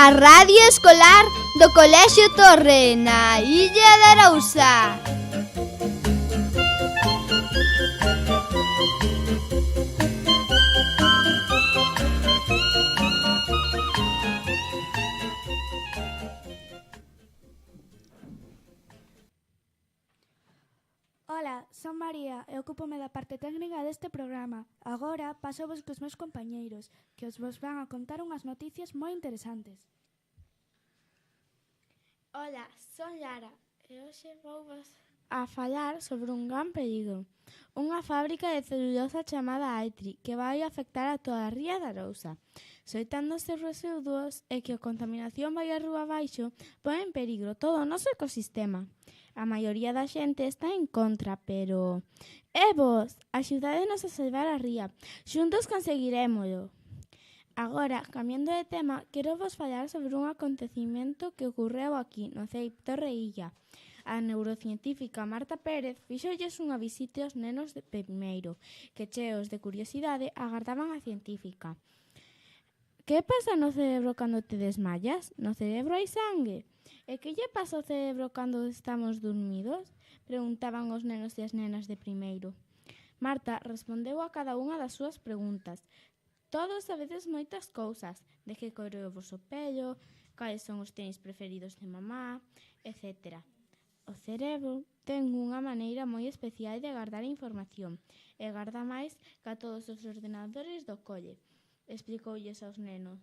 A Radio Escolar do Colexio Torre na Illa de Arousa. Ola, son María e ocúpome da parte técnica deste programa. Agora pasovos cos meus compañeiros, que os vos van a contar unhas noticias moi interesantes. Ola, son Lara e hoxe vos a falar sobre un gran perigo. Unha fábrica de celulosa chamada Aitri que vai afectar a toda a ría da Arousa. Soitándose os residuos e que a contaminación vai a rúa abaixo, põe en perigo todo o noso ecosistema. A maioría da xente está en contra, pero... vos, axudádenos a salvar a ría. Xuntos conseguirémolo. Agora, cambiando de tema, quero vos falar sobre un acontecimento que ocorreu aquí, no CEIP Torreilla. A neurocientífica Marta Pérez fixolles unha visita aos nenos de primeiro, que cheos de curiosidade agardaban a científica. Que pasa no cerebro cando te desmayas? No cerebro hai sangue. E que lle pasa ao cerebro cando estamos dormidos? Preguntaban os nenos e as nenas de primeiro. Marta respondeu a cada unha das súas preguntas. Todos sabedes moitas cousas, de que cor é o voso pelo, cales son os tenis preferidos de mamá, etc. O cerebro ten unha maneira moi especial de guardar información e garda máis que a todos os ordenadores do colle, explicoulles aos nenos.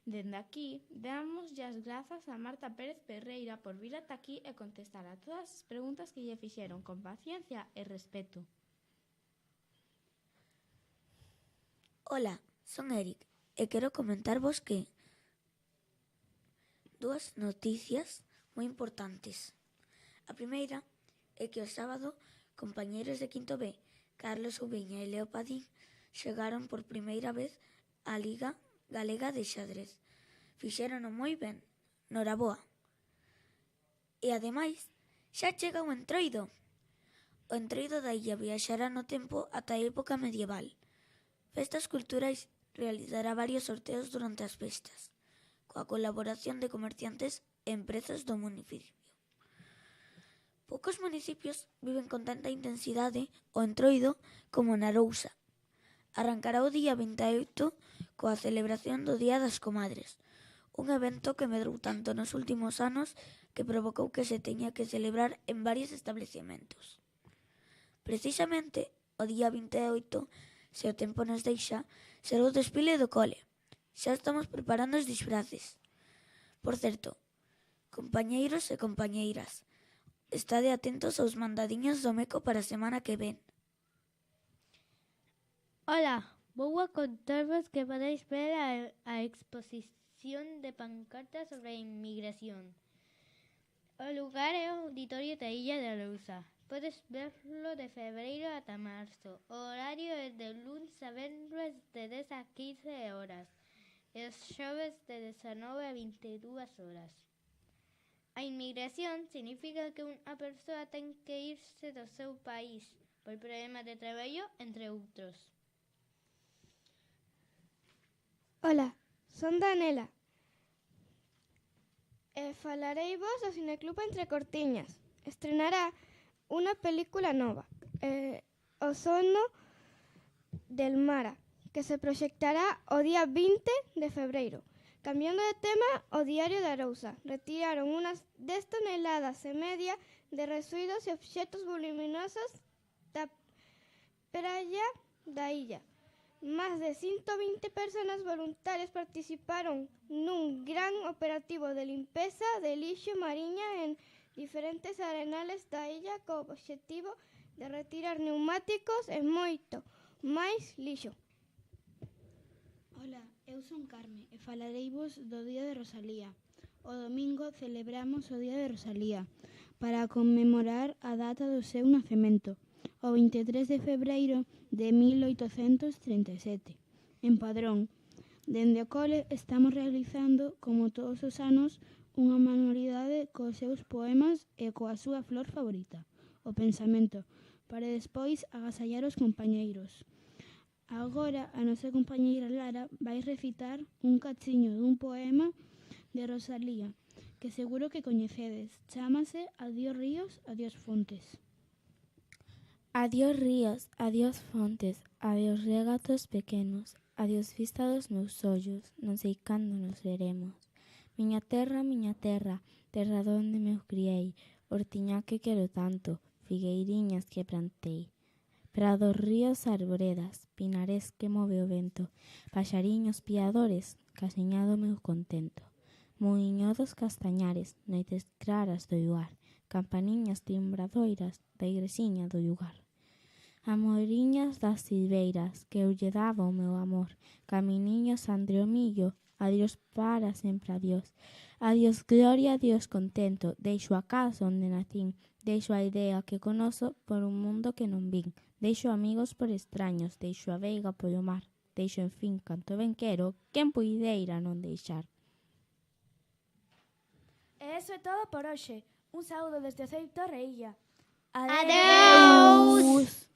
Dende aquí, dámoslle as grazas a Marta Pérez Perreira por vir ata aquí e contestar a todas as preguntas que lle fixeron con paciencia e respeto. Ola, son Eric e quero comentarvos que dúas noticias moi importantes. A primeira é que o sábado, compañeiros de quinto B, Carlos Ubiña e Leo Padín, chegaron por primeira vez á Liga Galega de Xadrez. Fixérono moi ben, noraboa. E ademais, xa chega o Entroido. O Entroido da illa viaxará no tempo ata a época medieval. Festas Culturais realizará varios sorteos durante as festas, coa colaboración de comerciantes e empresas do municipio. Poucos municipios viven con tanta intensidade o Entroido como na Arousa. Arrancará o día 28 coa celebración do Día das Comadres, un evento que medrou tanto nos últimos anos que provocou que se teña que celebrar en varios establecementos. Precisamente, o día 28, se o tempo nos deixa, será o desfile do cole. Xa estamos preparando os disfraces. Por certo, compañeiros e compañeiras, estade atentos aos mandadiños do MECO para a semana que ven. Ola, vou a contarvos que podéis ver a exposición de pancartas sobre a inmigración. O lugar é o Auditorio da Illa de Arousa. Podes verlo de febreiro ata marzo. O horario é de luns a venres de 10 a 15 horas e os xoves de 19 a 22 horas. A inmigración significa que unha persoa ten que irse do seu país por problemas de traballo, entre outros. Ola, son Danela e falareivos do Cineclub Entre Cortiñas. Estrenará unha película nova, O sono del Mara, que se proxectará o día 20 de febreiro. Cambiando de tema, o Diario de Arousa retiraron unas 10 toneladas e media de residuos e obxetos voluminosos da praia da illa. Más de 120 personas voluntarias participaron nun gran operativo de limpeza de lixo mariña en diferentes arenales da illa co obxectivo de retirar pneumáticos e moito máis lixo. Ola, eu son Carme e falareivos do Día de Rosalía. O domingo celebramos o Día de Rosalía para conmemorar a data do seu nacemento, o 23 de febreiro de 1837, en Padrón. Dende o cole estamos realizando, como todos os anos, unha manualidade cos seus poemas e coa súa flor favorita, o pensamento, para despois agasallar os compañeiros. Agora a nosa compañeira Lara vai recitar un cachiño dun poema de Rosalía, que seguro que coñecedes. Chámase Adiós ríos, adiós fontes. Adiós ríos, adiós fontes, adiós regatos pequenos, adiós vista dos meus ollos, non sei cando nos veremos. Miña terra, terra donde me criei, hortiña que quero tanto, figueiriñas que plantei. Prados, ríos, arboredas, pinares que move o vento, paxariños piadores, casiñado meu contento. Muiño dos castañares, noites claras do lugar, campaniñas timbradoiras da igresiña do lugar. Amoriñas das silveiras, que eu lle daba o meu amor, caminiños Andreomillo, adiós para sempre adiós. Adiós gloria, adiós contento, deixo a casa onde nacín, deixo a idea que conozo por un mundo que non vin, deixo amigos por extraños, deixo a veiga polo mar, deixo en fin canto ben quero, quen puideira non deixar. E iso é todo por hoxe. Un saúdo desde Ceuta Reilla. Adeus!